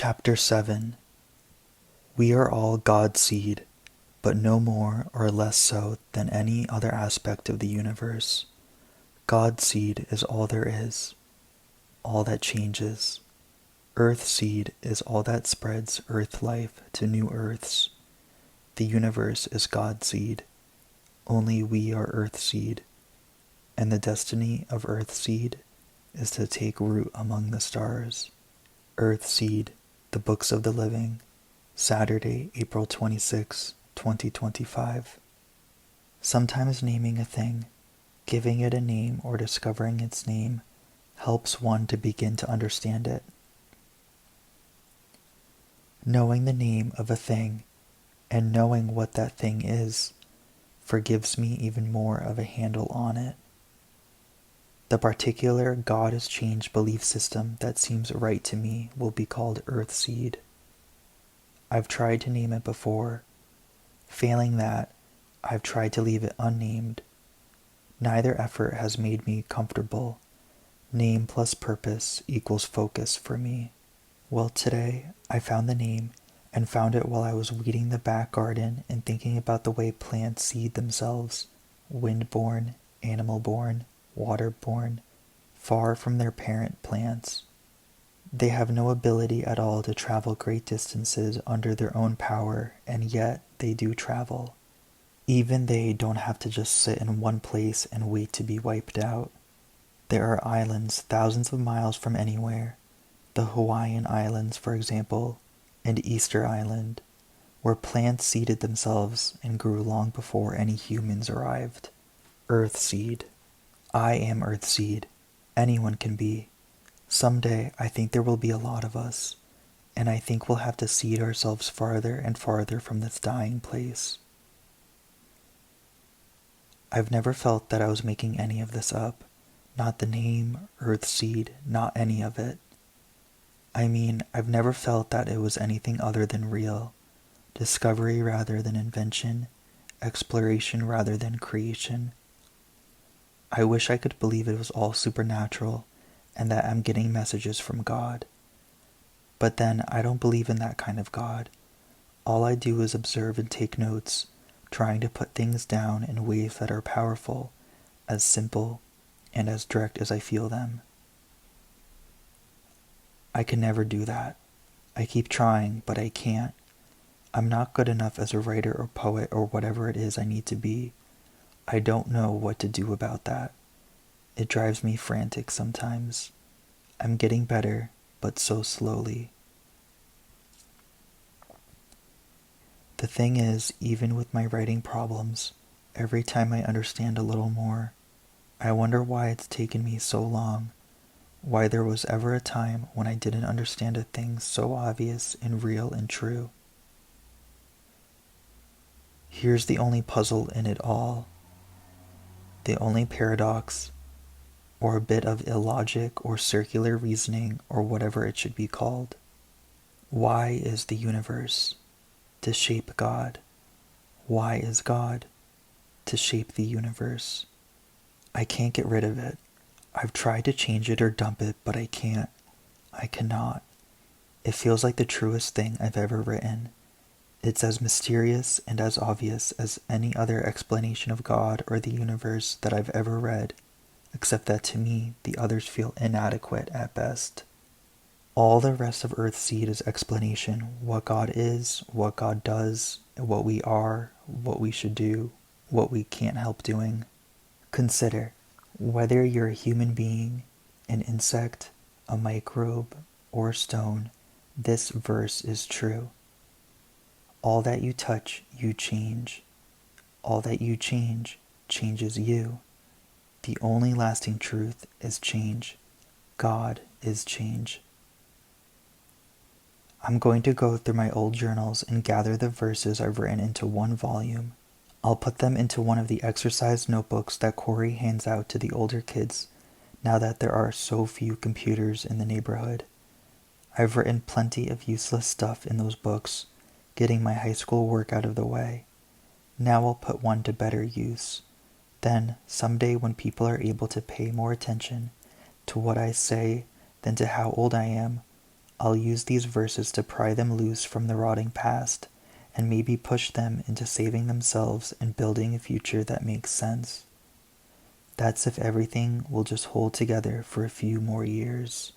Chapter 7. We are all God's seed, but no more or less so than any other aspect of the universe. God's seed is all there is, all that changes. Earth seed is all that spreads earth life to new earths. The universe is God's seed. Only we are earth seed, and the destiny of earth seed is to take root among the stars. Earth Seed, The Books of the Living, Saturday, April 26, 2025. Sometimes naming a thing, giving it a name or discovering its name, helps one to begin to understand it. Knowing the name of a thing and knowing what that thing is forgives me even more of a handle on it. The particular God has changed belief system that seems right to me will be called Earth Seed. I've tried to name it before. Failing that, I've tried to leave it unnamed. Neither effort has made me comfortable. Name plus purpose equals focus for me. Well, today I found the name and found it while I was weeding the back garden and thinking about the way plants seed themselves, wind-borne, animal-borne, water-borne, far from their parent plants. They have no ability at all to travel great distances under their own power, and yet they do travel. Even they don't have to just sit in one place and wait to be wiped out. There are islands thousands of miles from anywhere, the Hawaiian Islands, for example, and Easter Island, where plants seeded themselves and grew long before any humans arrived. Earth Seed. I am Earth Seed. Anyone can be. Someday I think there will be a lot of us, and I think we'll have to seed ourselves farther and farther from this dying place. I've never felt that I was making any of this up. Not the name, Earth Seed, not any of it. I mean, I've never felt that it was anything other than real. Discovery rather than invention, exploration rather than creation. I wish I could believe it was all supernatural and that I'm getting messages from God. But then I don't believe in that kind of God. All I do is observe and take notes, trying to put things down in ways that are powerful, as simple, and as direct as I feel them. I can never do that. I keep trying, but I can't. I'm not good enough as a writer or poet or whatever it is I need to be. I don't know what to do about that. It drives me frantic sometimes. I'm getting better, but so slowly. The thing is, even with my writing problems, every time I understand a little more, I wonder why it's taken me so long, why there was ever a time when I didn't understand a thing so obvious and real and true. Here's the only puzzle in it all, the only paradox, or a bit of illogic or circular reasoning or whatever it should be called. Why is the universe? To shape God. Why is God? To shape the universe. I can't get rid of it. I've tried to change it or dump it, but I can't. I cannot. It feels like the truest thing I've ever written. It's as mysterious and as obvious as any other explanation of God or the universe that I've ever read, except that to me, the others feel inadequate at best. All the rest of Earth Seed is explanation, what God is, what God does, what we are, what we should do, what we can't help doing. Consider, whether you're a human being, an insect, a microbe, or a stone, this verse is true. All that you touch, you change. All that you change, changes you. The only lasting truth is change. God is change. I'm going to go through my old journals and gather the verses I've written into one volume. I'll put them into one of the exercise notebooks that Corey hands out to the older kids now that there are so few computers in the neighborhood. I've written plenty of useless stuff in those books, getting my high school work out of the way. Now I'll put one to better use. Then, someday when people are able to pay more attention to what I say than to how old I am, I'll use these verses to pry them loose from the rotting past, and maybe push them into saving themselves and building a future that makes sense. That's if everything will just hold together for a few more years.